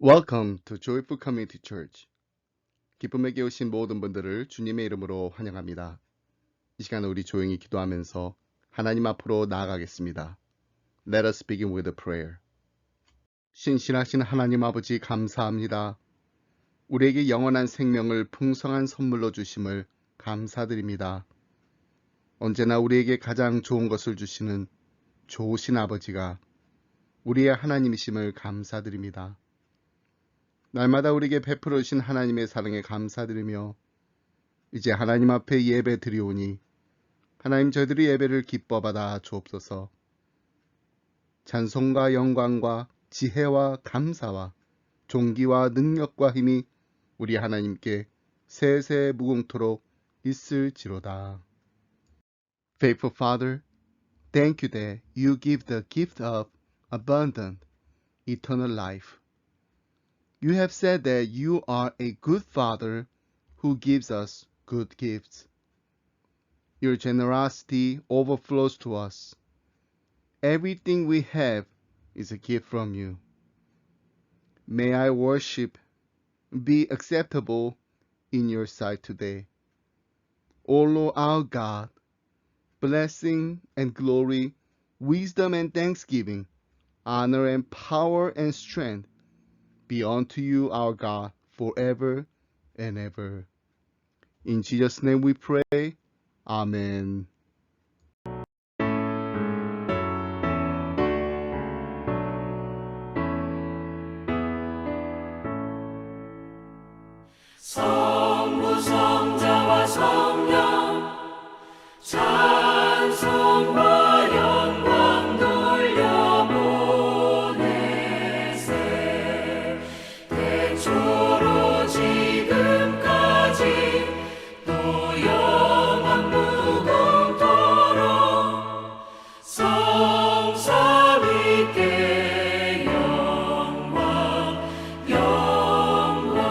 Welcome to Joyful Community Church. 기쁨에게 오신 모든 분들을 주님의 이름으로 환영합니다. 이 시간에 우리 조용히 기도하면서 하나님 앞으로 나아가겠습니다. Let us begin with a prayer. 신실하신 하나님 아버지 감사합니다. 우리에게 영원한 생명을 풍성한 선물로 주심을 감사드립니다. 언제나 우리에게 가장 좋은 것을 주시는 좋으신 아버지가 우리의 하나님이심을 감사드립니다. 날마다 우리에게 베풀어 주신 하나님의 사랑에 감사드리며 이제 하나님 앞에 예배 드리오니 하나님 저희들의 예배를 기뻐 받아 주옵소서. 찬송과 영광과 지혜와 감사와 존귀와 능력과 힘이 우리 하나님께 세세 무궁토록 있을지로다. Faithful Father, thank you that you give the gift of abundant eternal life. You have said that you are a good Father who gives us good gifts. Your generosity overflows to us. Everything we have is a gift from you. May our worship be acceptable in your sight today. O Lord our God, blessing and glory, wisdom and thanksgiving, honor and power and strength be unto you, our God, forever and ever. In Jesus' name we pray. Amen. 성부 성자와 성령 찬송과 영광 돌려보내세 태초로 지금까지 또 영원 무궁토록 성삼위께 영광 영광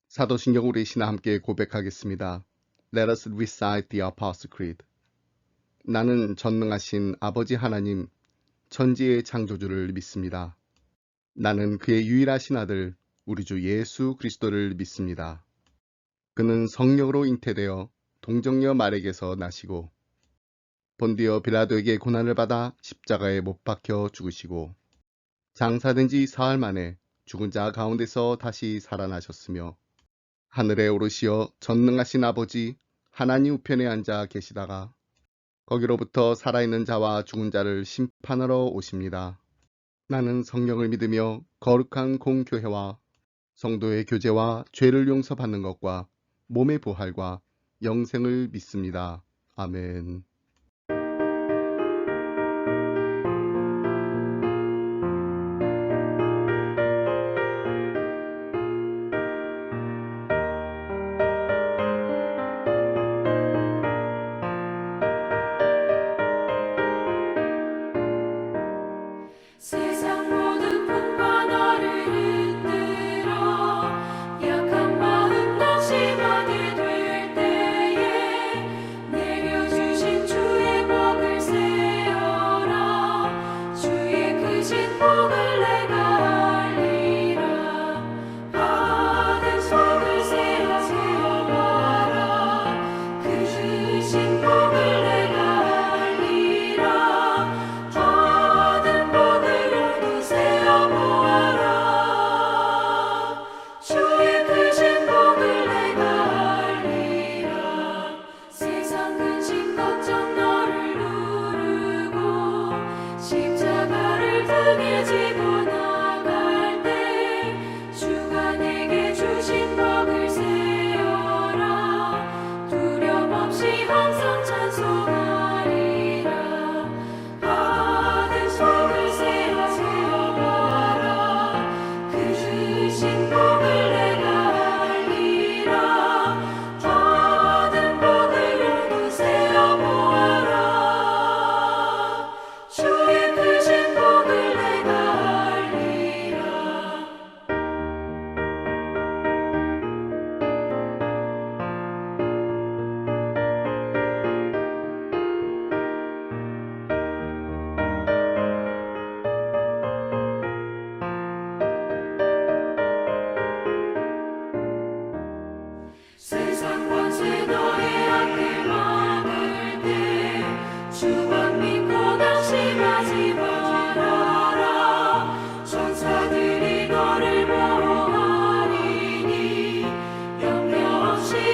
사도신경 우리 신화 함께 고백하겠습니다. Let us recite the Apostle Creed. 나는 전능하신 아버지 하나님, 천지의 창조주를 믿습니다. 나는 그의 유일하신 아들, 우리 주 예수 그리스도를 믿습니다. 그는 성령으로 잉태되어 동정녀 마리에게서 나시고 본디오 빌라도에게 고난을 받아 십자가에 못 박혀 죽으시고 장사된 지 사흘 만에 죽은 자 가운데서 다시 살아나셨으며 하늘에 오르시어 전능하신 아버지 하나님 우편에 앉아 계시다가 거기로부터 살아있는 자와 죽은 자를 심판하러 오십니다. 나는 성령을 믿으며 거룩한 공교회와 성도의 교제와 죄를 용서받는 것과 몸의 부활과 영생을 믿습니다. 아멘. 세상 모든 풍파 나를 흔들어 약한 마음 낙심하게 될 때에 내려주신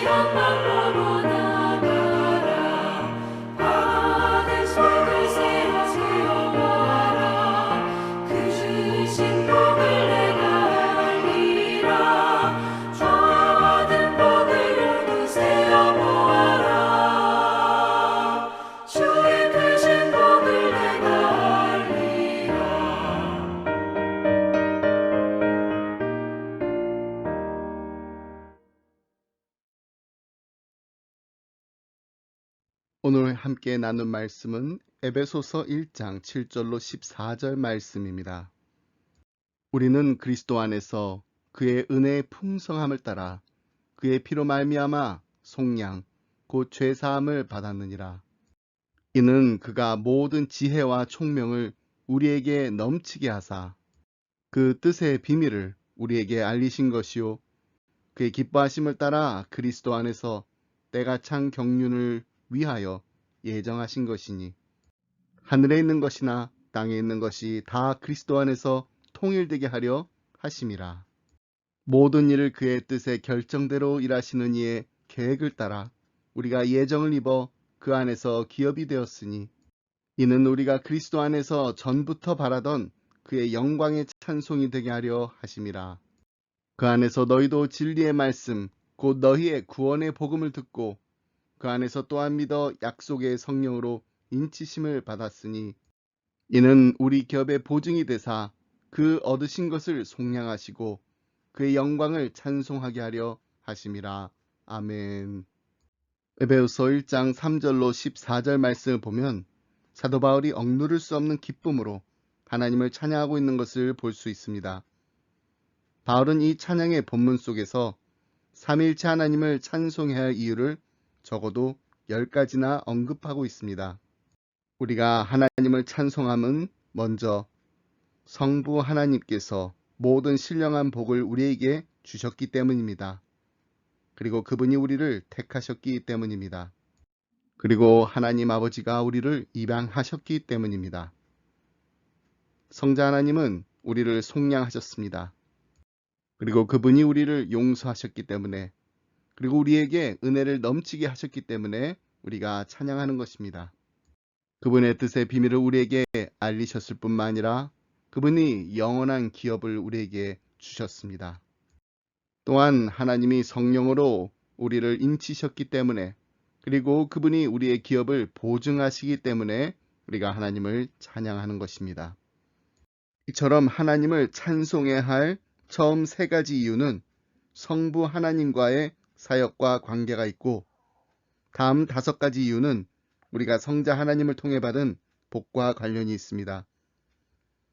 영광 보고 나가라. 받은 속을 세워 모아라. 그 주신 복을 내가 알리라. 받은 복을 모두 세워 모아라. 주의 크신 복을 내가 알리라. 오늘 함께 나눈 말씀은 에베소서 1장 7절로 14절 말씀입니다. 우리는 그리스도 안에서 그의 은혜의 풍성함을 따라 그의 피로 말미암아 속량 곧 죄사함을 받았느니라. 이는 그가 모든 지혜와 총명을 우리에게 넘치게 하사 그 뜻의 비밀을 우리에게 알리신 것이요 그의 기뻐하심을 따라 그리스도 안에서 때가 찬 경륜을 위하여 예정하신 것이니 하늘에 있는 것이나 땅에 있는 것이 다 그리스도 안에서 통일되게 하려 하심이라. 모든 일을 그의 뜻의 결정대로 일하시는 이의 계획을 따라 우리가 예정을 입어 그 안에서 기업이 되었으니 이는 우리가 그리스도 안에서 전부터 바라던 그의 영광의 찬송이 되게 하려 하심이라. 그 안에서 너희도 진리의 말씀 곧 너희의 구원의 복음을 듣고 그 안에서 또한 믿어 약속의 성령으로 인치심을 받았으니 이는 우리 기업의 보증이 되사 그 얻으신 것을 속량하시고 그의 영광을 찬송하게 하려 하심이라. 아멘. 에베소서 1장 3절로 14절 말씀을 보면 사도 바울이 억누를 수 없는 기쁨으로 하나님을 찬양하고 있는 것을 볼 수 있습니다. 바울은 이 찬양의 본문 속에서 삼위일체 하나님을 찬송해야 할 이유를 적어도 10가지나 언급하고 있습니다. 우리가 하나님을 찬송함은 먼저 성부 하나님께서 모든 신령한 복을 우리에게 주셨기 때문입니다. 그리고 그분이 우리를 택하셨기 때문입니다. 그리고 하나님 아버지가 우리를 입양하셨기 때문입니다. 성자 하나님은 우리를 속량하셨습니다. 그리고 그분이 우리를 용서하셨기 때문에 그리고 우리에게 은혜를 넘치게 하셨기 때문에 우리가 찬양하는 것입니다. 그분의 뜻의 비밀을 우리에게 알리셨을 뿐만 아니라 그분이 영원한 기업을 우리에게 주셨습니다. 또한 하나님이 성령으로 우리를 인치셨기 때문에 그리고 그분이 우리의 기업을 보증하시기 때문에 우리가 하나님을 찬양하는 것입니다. 이처럼 하나님을 찬송해야 할 처음 3가지 이유는 성부 하나님과의 사역과 관계가 있고 다음 5가지 이유는 우리가 성자 하나님을 통해 받은 복과 관련이 있습니다.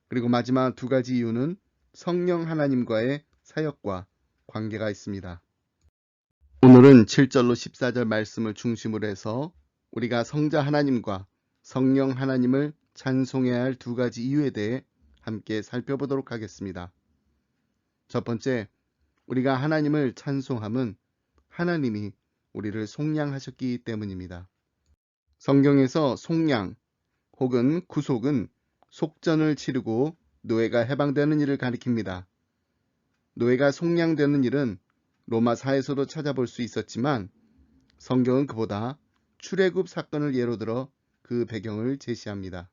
그리고 마지막 2가지 이유는 성령 하나님과의 사역과 관계가 있습니다. 오늘은 7절로 14절 말씀을 중심으로 해서 우리가 성자 하나님과 성령 하나님을 찬송해야 할 2가지 이유에 대해 함께 살펴보도록 하겠습니다. 첫 번째, 우리가 하나님을 찬송함은 하나님이 우리를 속량하셨기 때문입니다. 성경에서 속량 혹은 구속은 속전을 치르고 노예가 해방되는 일을 가리킵니다. 노예가 속량되는 일은 로마사에서도 찾아볼 수 있었지만 성경은 그보다 출애굽 사건을 예로 들어 그 배경을 제시합니다.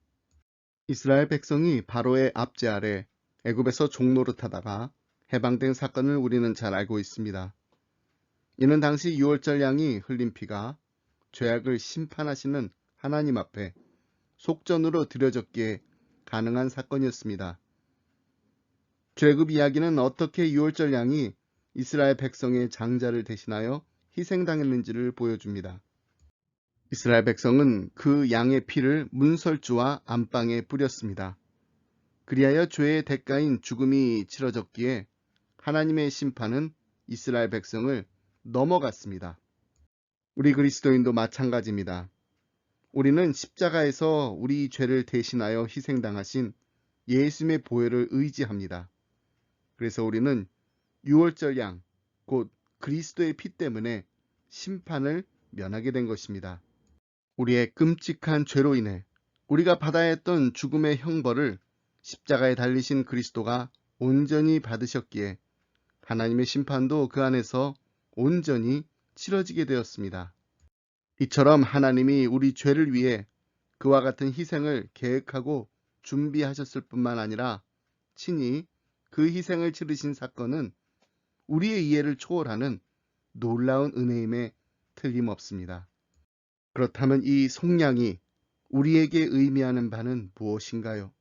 이스라엘 백성이 바로의 압제 아래 애굽에서 종노릇하다가 해방된 사건을 우리는 잘 알고 있습니다. 이는 당시 유월절 양이 흘린 피가 죄악을 심판하시는 하나님 앞에 속전으로 드려졌기에 가능한 사건이었습니다. 출애굽 이야기는 어떻게 유월절 양이 이스라엘 백성의 장자를 대신하여 희생당했는지를 보여줍니다. 이스라엘 백성은 그 양의 피를 문설주와 안방에 뿌렸습니다. 그리하여 죄의 대가인 죽음이 치러졌기에 하나님의 심판은 이스라엘 백성을 넘어갔습니다. 우리 그리스도인도 마찬가지입니다. 우리는 십자가에서 우리 죄를 대신하여 희생당하신 예수님의 보혈을 의지합니다. 그래서 우리는 유월절 양, 곧 그리스도의 피 때문에 심판을 면하게 된 것입니다. 우리의 끔찍한 죄로 인해 우리가 받아야 했던 죽음의 형벌을 십자가에 달리신 그리스도가 온전히 받으셨기에 하나님의 심판도 그 안에서 온전히 치러지게 되었습니다. 이처럼 하나님이 우리 죄를 위해 그와 같은 희생을 계획하고 준비하셨을 뿐만 아니라 친히 그 희생을 치르신 사건은 우리의 이해를 초월하는 놀라운 은혜임에 틀림없습니다. 그렇다면 이 속량이 우리에게 의미하는 바는 무엇인가요?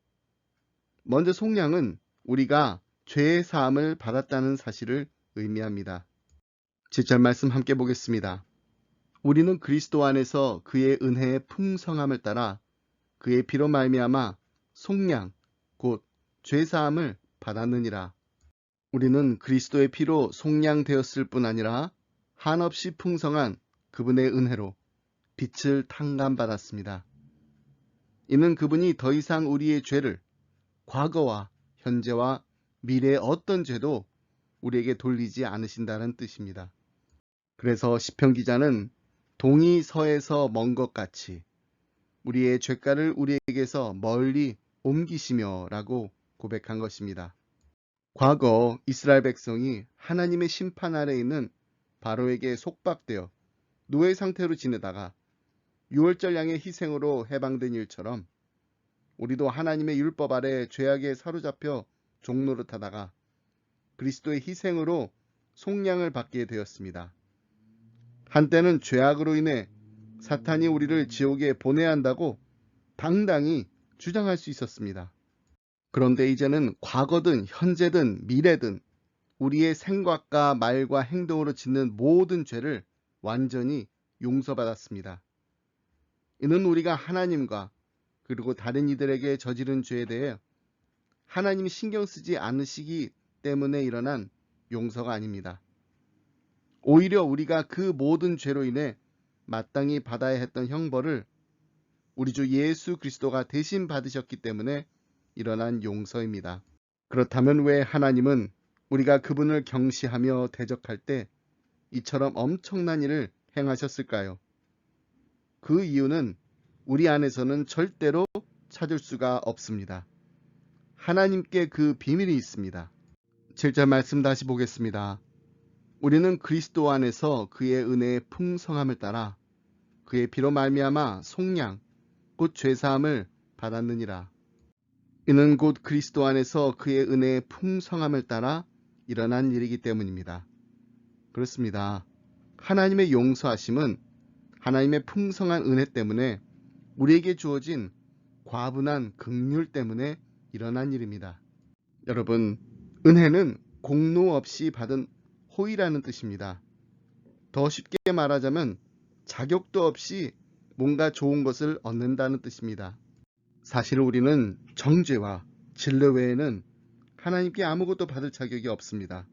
먼저 속량은 우리가 죄의 사함을 받았다는 사실을 의미합니다. 7절 말씀 함께 보겠습니다. 우리는 그리스도 안에서 그의 은혜의 풍성함을 따라 그의 피로 말미암아 속량 곧 죄사함을 받았느니라. 우리는 그리스도의 피로 속량되었을 뿐 아니라 한없이 풍성한 그분의 은혜로 빛을 탕감받았습니다. 이는 그분이 더 이상 우리의 죄를 과거와 현재와 미래의 어떤 죄도 우리에게 돌리지 않으신다는 뜻입니다. 그래서 시편 기자는 동이 서에서 먼 것 같이 우리의 죄가를 우리에게서 멀리 옮기시며 라고 고백한 것입니다. 과거 이스라엘 백성이 하나님의 심판 아래 있는 바로에게 속박되어 노예 상태로 지내다가 유월절 양의 희생으로 해방된 일처럼 우리도 하나님의 율법 아래 죄악에 사로잡혀 종노릇하다가 그리스도의 희생으로 속량을 받게 되었습니다. 한때는 죄악으로 인해 사탄이 우리를 지옥에 보내야 한다고 당당히 주장할 수 있었습니다. 그런데 이제는 과거든 현재든 미래든 우리의 생각과 말과 행동으로 짓는 모든 죄를 완전히 용서받았습니다. 이는 우리가 하나님과 그리고 다른 이들에게 저지른 죄에 대해 하나님이 신경 쓰지 않으시기 때문에 일어난 용서가 아닙니다. 오히려 우리가 그 모든 죄로 인해 마땅히 받아야 했던 형벌을 우리 주 예수 그리스도가 대신 받으셨기 때문에 일어난 용서입니다. 그렇다면 왜 하나님은 우리가 그분을 경시하며 대적할 때 이처럼 엄청난 일을 행하셨을까요? 그 이유는 우리 안에서는 절대로 찾을 수가 없습니다. 하나님께 그 비밀이 있습니다. 7절 말씀 다시 보겠습니다. 우리는 그리스도 안에서 그의 은혜의 풍성함을 따라 그의 피로 말미암아 속량 곧 죄사함을 받았느니라. 이는 곧 그리스도 안에서 그의 은혜의 풍성함을 따라 일어난 일이기 때문입니다. 그렇습니다. 하나님의 용서하심은 하나님의 풍성한 은혜 때문에 우리에게 주어진 과분한 긍휼 때문에 일어난 일입니다. 여러분, 은혜는 공로 없이 받은 호의라는 뜻입니다. 더 쉽게 말하자면 자격도 없이 뭔가 좋은 것을 얻는다는 뜻입니다. 사실 우리는 정죄와 진노 외에는 하나님께 아무것도 받을 자격이 없습니다.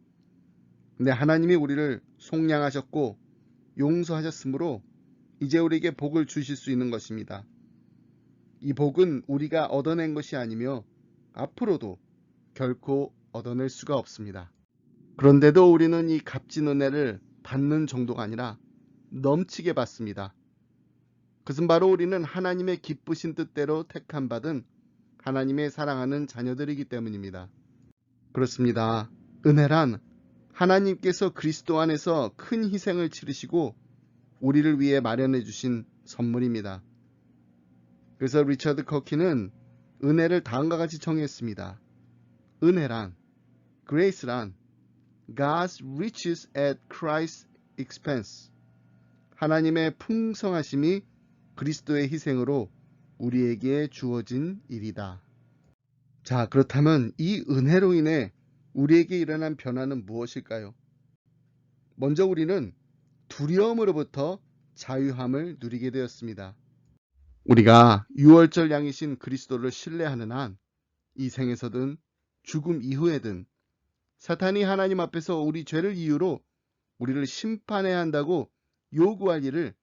근데 하나님이 우리를 속량하셨고 용서하셨으므로 이제 우리에게 복을 주실 수 있는 것입니다. 이 복은 우리가 얻어낸 것이 아니며 앞으로도 결코 얻어낼 수가 없습니다. 그런데도 우리는 이 값진 은혜를 받는 정도가 아니라 넘치게 받습니다. 그것은 바로 우리는 하나님의 기쁘신 뜻대로 택함받은 하나님의 사랑하는 자녀들이기 때문입니다. 그렇습니다. 은혜란 하나님께서 그리스도 안에서 큰 희생을 치르시고 우리를 위해 마련해 주신 선물입니다. 그래서 리처드 커키는 은혜를 다음과 같이 정의했습니다. 은혜란, grace란 God's riches at Christ's expense. 하나님의 풍성하심이 그리스도의 희생으로 우리에게 주어진 일이다. 자, 그렇다면 이 은혜로 인해 우리에게 일어난 변화는 무엇일까요? 먼저 우리는 두려움으로부터 자유함을 누리게 되었습니다. 우리가 유월절 양이신 그리스도를 신뢰하는 한 이 생에서든 죽음 이후에든 사탄이 하나님 앞에서 우리 죄를 이유로 우리를 심판해야 한다고 요구할 일을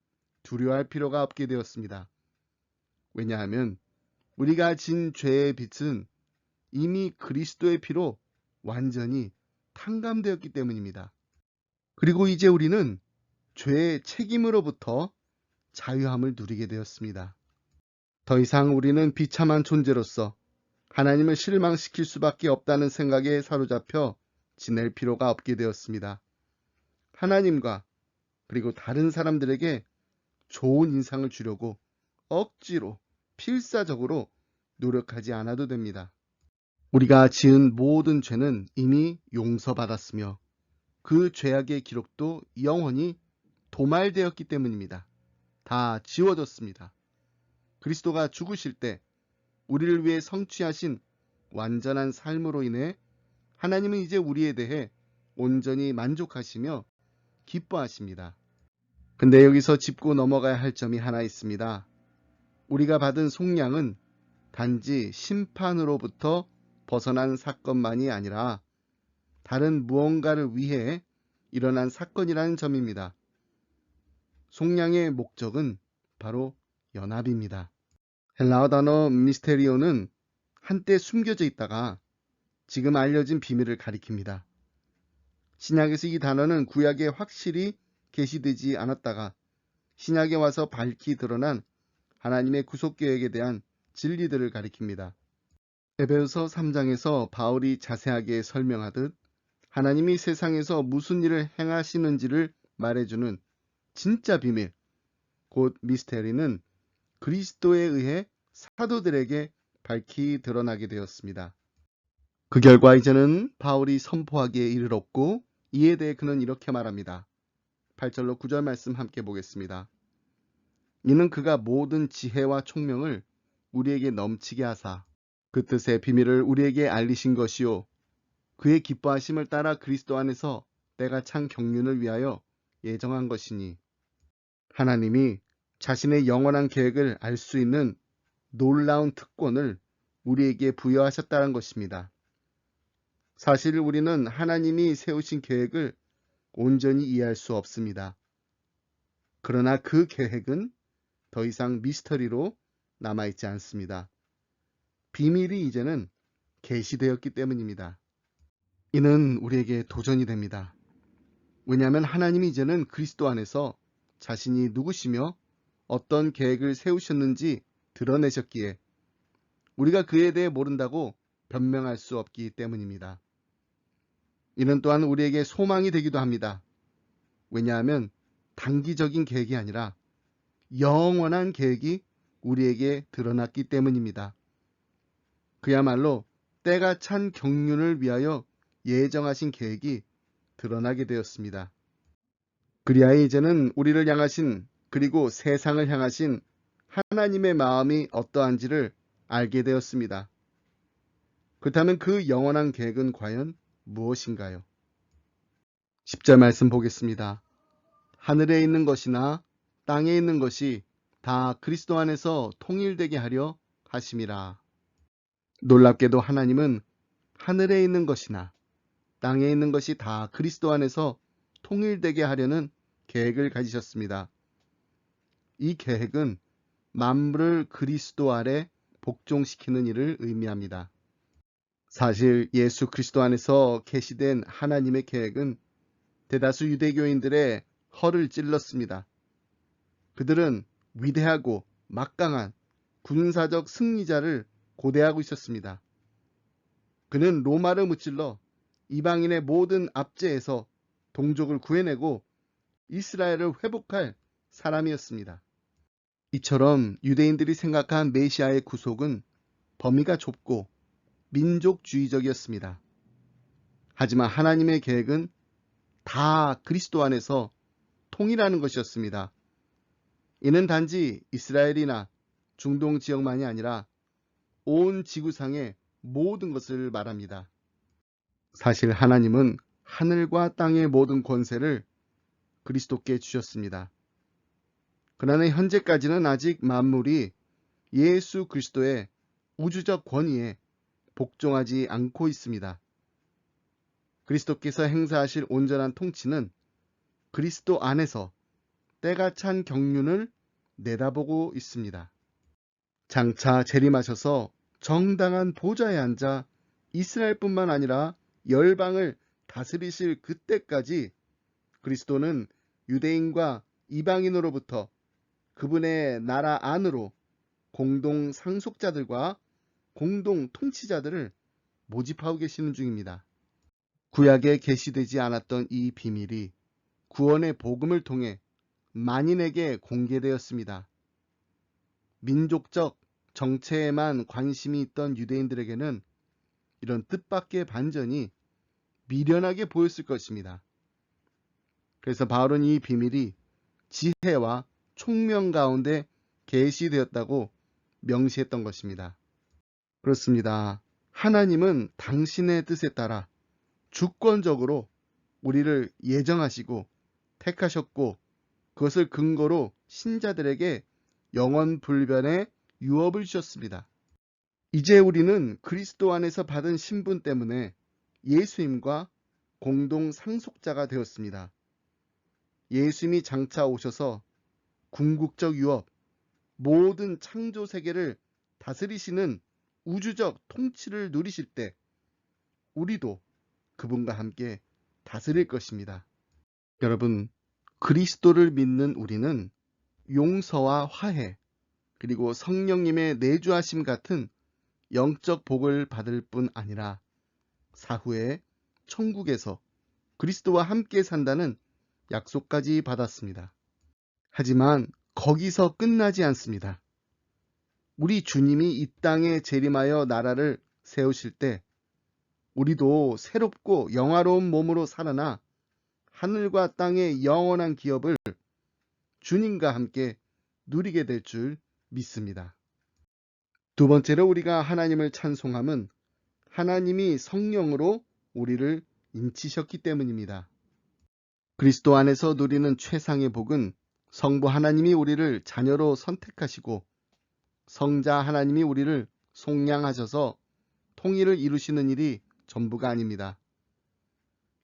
두려워할 필요가 없게 되었습니다. 왜냐하면 우리가 진 죄의 빚은 이미 그리스도의 피로 완전히 탕감되었기 때문입니다. 그리고 이제 우리는 죄의 책임으로부터 자유함을 누리게 되었습니다. 더 이상 우리는 비참한 존재로서 하나님을 실망시킬 수밖에 없다는 생각에 사로잡혀 지낼 필요가 없게 되었습니다. 하나님과 그리고 다른 사람들에게 좋은 인상을 주려고 억지로 필사적으로 노력하지 않아도 됩니다. 우리가 지은 모든 죄는 이미 용서받았으며 그 죄악의 기록도 영원히 도말되었기 때문입니다. 다 지워졌습니다. 그리스도가 죽으실 때 우리를 위해 성취하신 완전한 삶으로 인해 하나님은 이제 우리에 대해 온전히 만족하시며 기뻐하십니다. 근데 여기서 짚고 넘어가야 할 점이 하나 있습니다. 우리가 받은 속량은 단지 심판으로부터 벗어난 사건만이 아니라 다른 무언가를 위해 일어난 사건이라는 점입니다. 속량의 목적은 바로 연합입니다. 헬라어 단어 미스테리오는 한때 숨겨져 있다가 지금 알려진 비밀을 가리킵니다. 신약에서 이 단어는 구약에 확실히 계시되지 않았다가 신약에 와서 밝히 드러난 하나님의 구속계획에 대한 진리들을 가리킵니다. 에베소서 3장에서 바울이 자세하게 설명하듯 하나님이 세상에서 무슨 일을 행하시는지를 말해주는 진짜 비밀, 곧 미스테리는 그리스도에 의해 사도들에게 밝히 드러나게 되었습니다. 그 결과 이제는 바울이 선포하기에 이르렀고 이에 대해 그는 이렇게 말합니다. 8절로 9절 말씀 함께 보겠습니다. 이는 그가 모든 지혜와 총명을 우리에게 넘치게 하사 그 뜻의 비밀을 우리에게 알리신 것이요 그의 기뻐하심을 따라 그리스도 안에서 때가 찬 경륜을 위하여 예정한 것이니 하나님이 자신의 영원한 계획을 알 수 있는 놀라운 특권을 우리에게 부여하셨다는 것입니다. 사실 우리는 하나님이 세우신 계획을 온전히 이해할 수 없습니다. 그러나 그 계획은 더 이상 미스터리로 남아있지 않습니다. 비밀이 이제는 계시되었기 때문입니다. 이는 우리에게 도전이 됩니다. 왜냐하면 하나님이 이제는 그리스도 안에서 자신이 누구시며 어떤 계획을 세우셨는지 드러내셨기에 우리가 그에 대해 모른다고 변명할 수 없기 때문입니다. 이는 또한 우리에게 소망이 되기도 합니다. 왜냐하면 단기적인 계획이 아니라 영원한 계획이 우리에게 드러났기 때문입니다. 그야말로 때가 찬 경륜을 위하여 예정하신 계획이 드러나게 되었습니다. 그리하여 이제는 우리를 향하신 그리고 세상을 향하신 하나님의 마음이 어떠한지를 알게 되었습니다. 그렇다면 그 영원한 계획은 과연 무엇인가요? 10절 말씀 보겠습니다. 하늘에 있는 것이나 땅에 있는 것이 다 그리스도 안에서 통일되게 하려 하심이라. 놀랍게도 하나님은 하늘에 있는 것이나 땅에 있는 것이 다 그리스도 안에서 통일되게 하려는 계획을 가지셨습니다. 이 계획은 만물을 그리스도 아래 복종시키는 일을 의미합니다. 사실 예수 그리스도 안에서 계시된 하나님의 계획은 대다수 유대교인들의 허를 찔렀습니다. 그들은 위대하고 막강한 군사적 승리자를 고대하고 있었습니다. 그는 로마를 무찔러 이방인의 모든 압제에서 동족을 구해내고 이스라엘을 회복할 사람이었습니다. 이처럼 유대인들이 생각한 메시아의 구속은 범위가 좁고 민족주의적이었습니다. 하지만 하나님의 계획은 다 그리스도 안에서 통일하는 것이었습니다. 이는 단지 이스라엘이나 중동 지역만이 아니라 온 지구상의 모든 것을 말합니다. 사실 하나님은 하늘과 땅의 모든 권세를 그리스도께 주셨습니다. 그러나 현재까지는 아직 만물이 예수 그리스도의 우주적 권위에 복종하지 않고 있습니다. 그리스도께서 행사하실 온전한 통치는 그리스도 안에서 때가 찬 경륜을 내다보고 있습니다. 장차 재림하셔서 정당한 보좌에 앉아 이스라엘뿐만 아니라 열방을 다스리실 그때까지 그리스도는 유대인과 이방인으로부터 그분의 나라 안으로 공동 상속자들과 공동 통치자들을 모집하고 계시는 중입니다. 구약에 계시되지 않았던 이 비밀이 구원의 복음을 통해 만인에게 공개되었습니다. 민족적 정체에만 관심이 있던 유대인들에게는 이런 뜻밖의 반전이 미련하게 보였을 것입니다. 그래서 바울은 이 비밀이 지혜와 총명 가운데 계시되었다고 명시했던 것입니다. 그렇습니다. 하나님은 당신의 뜻에 따라 주권적으로 우리를 예정하시고 택하셨고, 그것을 근거로 신자들에게 영원불변의 유업을 주셨습니다. 이제 우리는 그리스도 안에서 받은 신분 때문에 예수님과 공동 상속자가 되었습니다. 예수님이 장차 오셔서 궁극적 유업, 모든 창조 세계를 다스리시는 우주적 통치를 누리실 때 우리도 그분과 함께 다스릴 것입니다. 여러분, 그리스도를 믿는 우리는 용서와 화해, 그리고 성령님의 내주하심 같은 영적 복을 받을 뿐 아니라 사후에 천국에서 그리스도와 함께 산다는 약속까지 받았습니다. 하지만 거기서 끝나지 않습니다. 우리 주님이 이 땅에 재림하여 나라를 세우실 때 우리도 새롭고 영화로운 몸으로 살아나 하늘과 땅의 영원한 기업을 주님과 함께 누리게 될 줄 믿습니다. 두 번째로 우리가 하나님을 찬송함은 하나님이 성령으로 우리를 인치셨기 때문입니다. 그리스도 안에서 누리는 최상의 복은 성부 하나님이 우리를 자녀로 선택하시고 성자 하나님이 우리를 속량하셔서 통일을 이루시는 일이 전부가 아닙니다.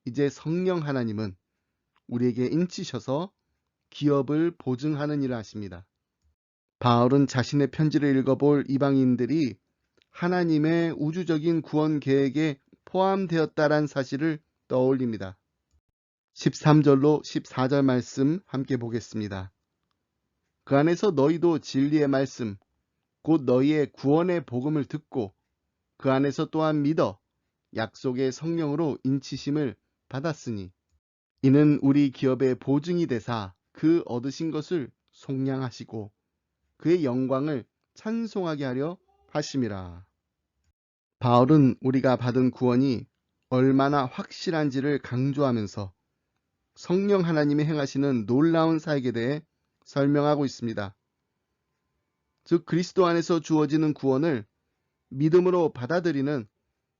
이제 성령 하나님은 우리에게 인치셔서 기업을 보증하는 일을 하십니다. 바울은 자신의 편지를 읽어볼 이방인들이 하나님의 우주적인 구원 계획에 포함되었다란 사실을 떠올립니다. 13절로 14절 말씀 함께 보겠습니다. 그 안에서 너희도 진리의 말씀, 곧 너희의 구원의 복음을 듣고 그 안에서 또한 믿어 약속의 성령으로 인치심을 받았으니 이는 우리 기업의 보증이 되사 그 얻으신 것을 속량하시고 그의 영광을 찬송하게 하려 하심이라. 바울은 우리가 받은 구원이 얼마나 확실한지를 강조하면서 성령 하나님이 행하시는 놀라운 사역에 대해 설명하고 있습니다. 즉 그리스도 안에서 주어지는 구원을 믿음으로 받아들이는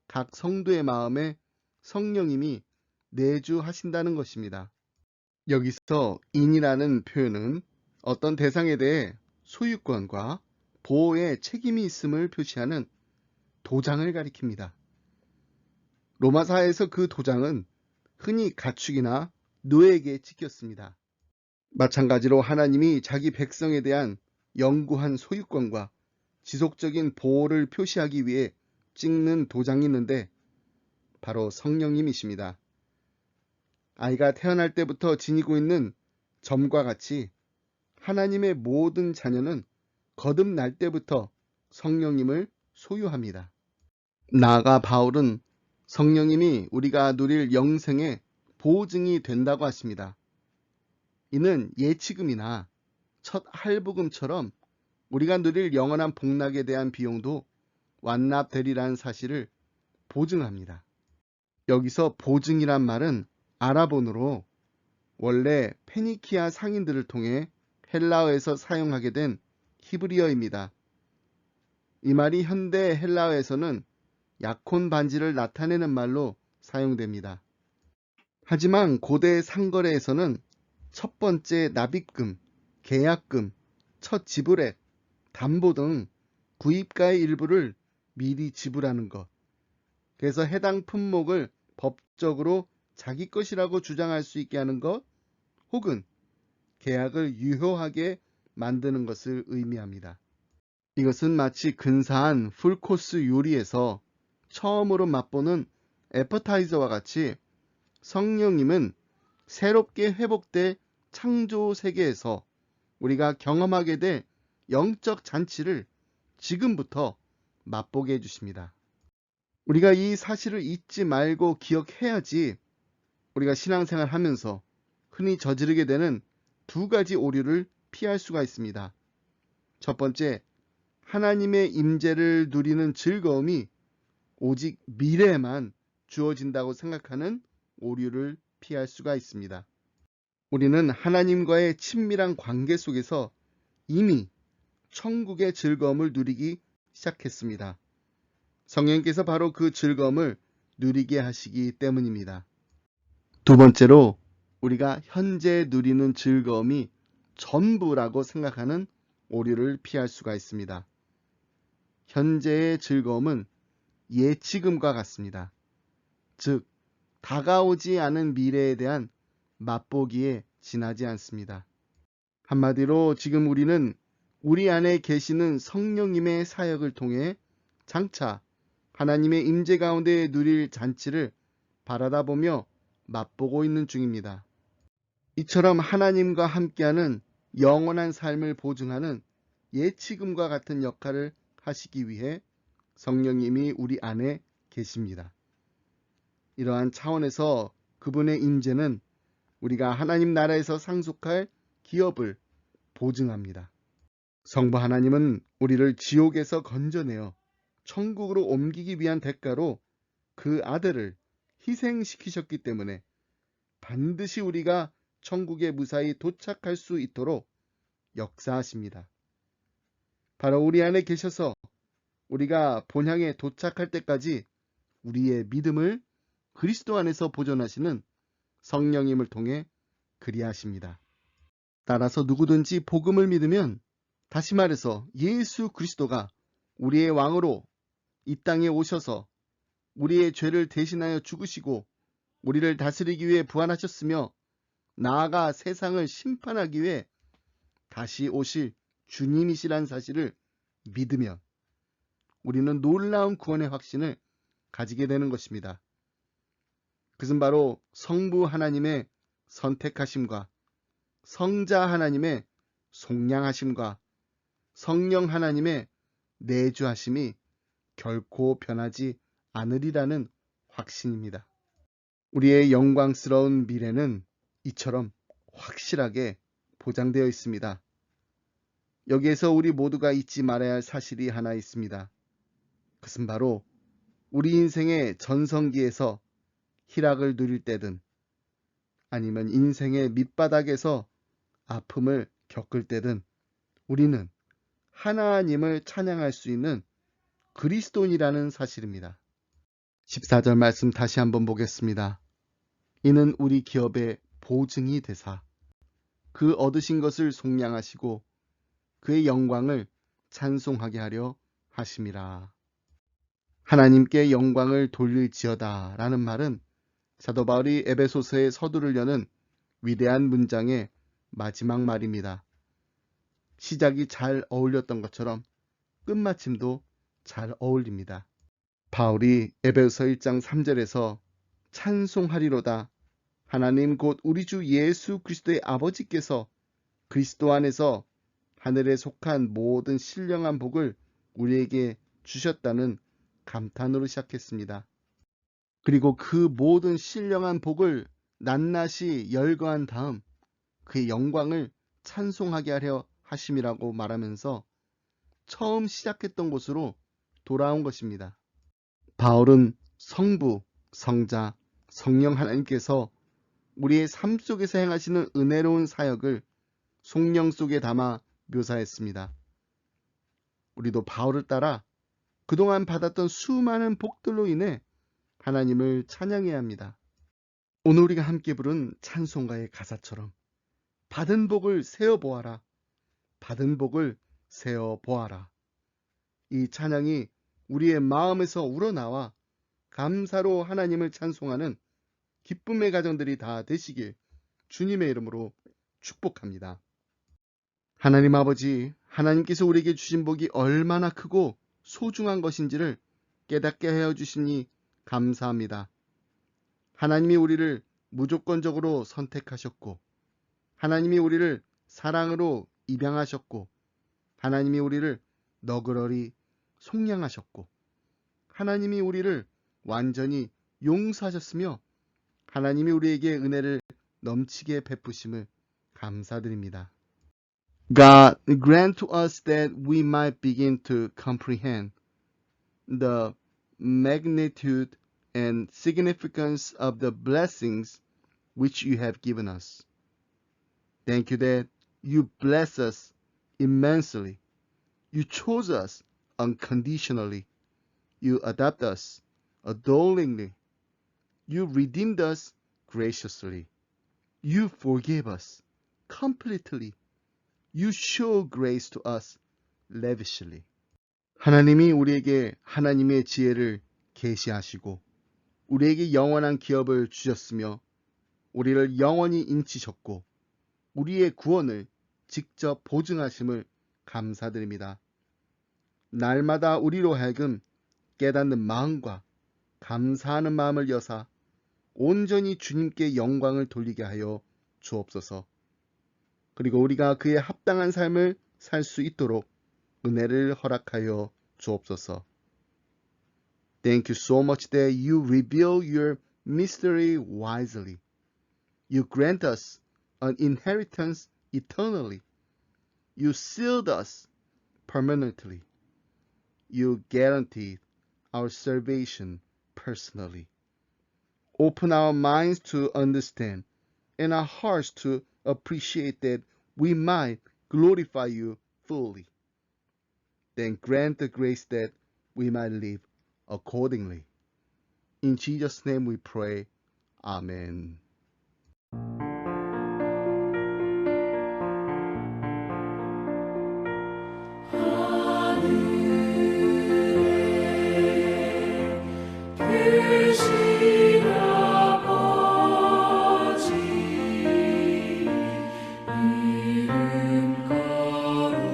각 성도의 마음에 성령님이 내주하신다는 것입니다. 여기서 인이라는 표현은 어떤 대상에 대해 소유권과 보호의 책임이 있음을 표시하는 도장을 가리킵니다. 로마사에서 그 도장은 흔히 가축이나 노예에게 찍혔습니다. 마찬가지로 하나님이 자기 백성에 대한 영구한 소유권과 지속적인 보호를 표시하기 위해 찍는 도장이 있는데 바로 성령님이십니다. 아이가 태어날 때부터 지니고 있는 점과 같이 하나님의 모든 자녀는 거듭날 때부터 성령님을 소유합니다. 나아가 바울은 성령님이 우리가 누릴 영생의 보증이 된다고 하십니다. 이는 예치금이나 첫 할부금처럼 우리가 누릴 영원한 복락에 대한 비용도 완납되리라는 사실을 보증합니다. 여기서 보증이란 말은 아라본어로 원래 페니키아 상인들을 통해 헬라어에서 사용하게 된 히브리어입니다. 이 말이 현대 헬라어에서는 약혼 반지를 나타내는 말로 사용됩니다. 하지만 고대 상거래에서는 첫 번째 납입금, 계약금, 첫 지불액, 담보 등 구입가의 일부를 미리 지불하는 것, 그래서 해당 품목을 법적으로 자기 것이라고 주장할 수 있게 하는 것, 혹은 계약을 유효하게 만드는 것을 의미합니다. 이것은 마치 근사한 풀코스 요리에서 처음으로 맛보는 애퍼타이저와 같이 성령님은 새롭게 회복될 창조 세계에서 우리가 경험하게 될 영적 잔치를 지금부터 맛보게 해주십니다. 우리가 이 사실을 잊지 말고 기억해야지 우리가 신앙생활 하면서 흔히 저지르게 되는 두 가지 오류를 피할 수가 있습니다. 첫 번째, 하나님의 임재를 누리는 즐거움이 오직 미래에만 주어진다고 생각하는 오류를 피할 수가 있습니다. 우리는 하나님과의 친밀한 관계 속에서 이미 천국의 즐거움을 누리기 시작했습니다. 성령께서 바로 그 즐거움을 누리게 하시기 때문입니다. 두 번째로, 우리가 현재 누리는 즐거움이 전부라고 생각하는 오류를 피할 수가 있습니다. 현재의 즐거움은 예치금과 같습니다. 즉, 다가오지 않은 미래에 대한 맛보기에 지나지 않습니다. 한마디로 지금 우리는 우리 안에 계시는 성령님의 사역을 통해 장차 하나님의 임재 가운데 누릴 잔치를 바라다 보며 맛보고 있는 중입니다. 이처럼 하나님과 함께하는 영원한 삶을 보증하는 예치금과 같은 역할을 하시기 위해 성령님이 우리 안에 계십니다. 이러한 차원에서 그분의 임재는 우리가 하나님 나라에서 상속할 기업을 보증합니다. 성부 하나님은 우리를 지옥에서 건져내어 천국으로 옮기기 위한 대가로 그 아들을 희생시키셨기 때문에 반드시 우리가 천국에 무사히 도착할 수 있도록 역사하십니다. 바로 우리 안에 계셔서 우리가 본향에 도착할 때까지 우리의 믿음을 그리스도 안에서 보존하시는 성령님을 통해 그리하십니다. 따라서 누구든지 복음을 믿으면, 다시 말해서 예수 그리스도가 우리의 왕으로 이 땅에 오셔서 우리의 죄를 대신하여 죽으시고 우리를 다스리기 위해 부활하셨으며 나아가 세상을 심판하기 위해 다시 오실 주님이시란 사실을 믿으면 우리는 놀라운 구원의 확신을 가지게 되는 것입니다. 그것은 바로 성부 하나님의 선택하심과 성자 하나님의 속량하심과 성령 하나님의 내주하심이 결코 변하지 않으리라는 확신입니다. 우리의 영광스러운 미래는 이처럼 확실하게 보장되어 있습니다. 여기에서 우리 모두가 잊지 말아야 할 사실이 하나 있습니다. 그것은 바로 우리 인생의 전성기에서 희락을 누릴 때든 아니면 인생의 밑바닥에서 아픔을 겪을 때든 우리는 하나님을 찬양할 수 있는 그리스도인이라는 사실입니다. 14절 말씀 다시 한번 보겠습니다. 이는 우리 기업의 보증이 되사 그 얻으신 것을 속량하시고 그의 영광을 찬송하게 하려 하심이라. 하나님께 영광을 돌릴지어다 라는 말은 사도 바울이 에베소서의 서두를 여는 위대한 문장의 마지막 말입니다. 시작이 잘 어울렸던 것처럼 끝마침도 잘 어울립니다. 바울이 에베소서 1장 3절에서 찬송하리로다 하나님 곧 우리 주 예수 그리스도의 아버지께서 그리스도 안에서 하늘에 속한 모든 신령한 복을 우리에게 주셨다는 감탄으로 시작했습니다. 그리고 그 모든 신령한 복을 낱낱이 열거한 다음 그의 영광을 찬송하게 하려 하심이라고 말하면서 처음 시작했던 곳으로 돌아온 것입니다. 바울은 성부, 성자, 성령 하나님께서 우리의 삶 속에서 행하시는 은혜로운 사역을 속령 속에 담아 묘사했습니다. 우리도 바울을 따라 그동안 받았던 수많은 복들로 인해 하나님을 찬양해야 합니다. 오늘 우리가 함께 부른 찬송가의 가사처럼 받은 복을 세어보아라. 받은 복을 세어보아라. 이 찬양이 우리의 마음에서 우러나와 감사로 하나님을 찬송하는 기쁨의 가정들이 다 되시길 주님의 이름으로 축복합니다. 하나님 아버지, 하나님께서 우리에게 주신 복이 얼마나 크고 소중한 것인지를 깨닫게 하여 주시니 감사합니다. 하나님이 우리를 무조건적으로 선택하셨고 하나님이 우리를 사랑으로 입양하셨고 하나님이 우리를 너그러리 속량하셨고 하나님이 우리를 완전히 용서하셨으며 하나님이 우리에게 은혜를 넘치게 베푸심을 감사드립니다. God, grant to us that we might begin to comprehend the magnitude and significance of the blessings which you have given us. Thank you that you bless us immensely. You chose us unconditionally. You adopt us adoringly. You redeemed us graciously. You forgave us completely. You show grace to us lavishly. 하나님이 우리에게 하나님의 지혜를 계시하시고 우리에게 영원한 기업을 주셨으며 우리를 영원히 인치셨고 우리의 구원을 직접 보증하심을 감사드립니다. 날마다 우리로 하여금 깨닫는 마음과 감사하는 마음을 여사 온전히 주님께 영광을 돌리게 하여 주옵소서. 그리고 우리가 그에 합당한 삶을 살 수 있도록 은혜를 허락하여 주옵소서. Thank you so much that you reveal your mystery wisely. You grant us an inheritance eternally. You sealed us permanently. You guaranteed our salvation personally. Open our minds to understand and our hearts to appreciate that we might glorify you fully. Then grant the grace that we might live accordingly. In Jesus' name we pray. Amen. 계신 아버지 이름 거룩하사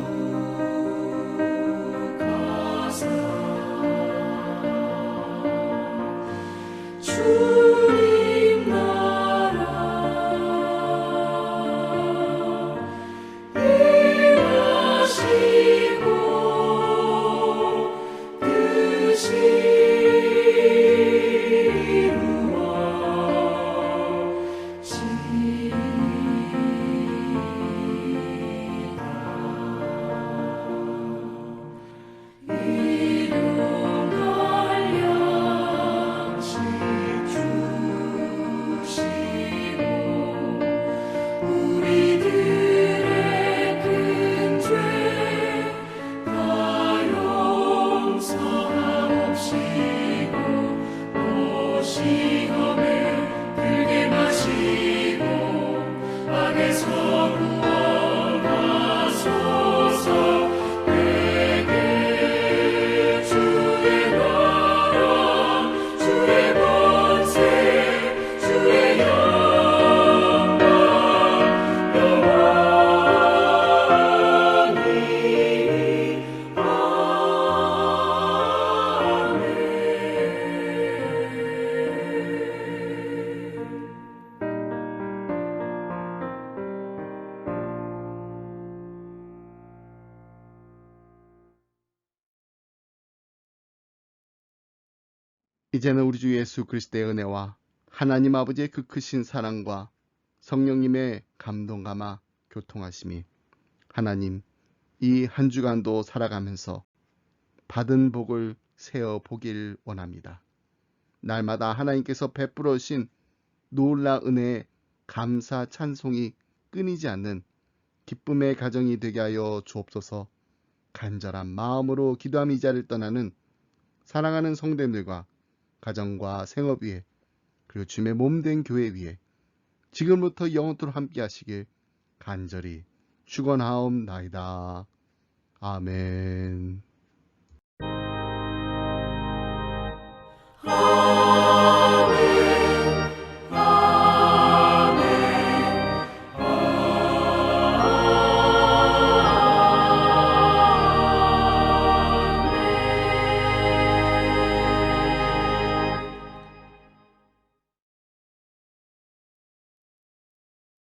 주님 나라 임하시고 뜻이 이제는 우리 주 예수 그리스도의 은혜와 하나님 아버지의 그 크신 사랑과 성령님의 감동감화 교통하심이 하나님 이 한 주간도 살아가면서 받은 복을 세어 보길 원합니다. 날마다 하나님께서 베풀어 주신 놀라 은혜의 감사 찬송이 끊이지 않는 기쁨의 가정이 되게 하여 주옵소서. 간절한 마음으로 기도하며 이 자리를 떠나는 사랑하는 성도님들과 가정과 생업 위에 그리고 주님의 몸된 교회 위에 지금부터 영원토록 함께 하시길 간절히 축원하옵나이다. 아멘.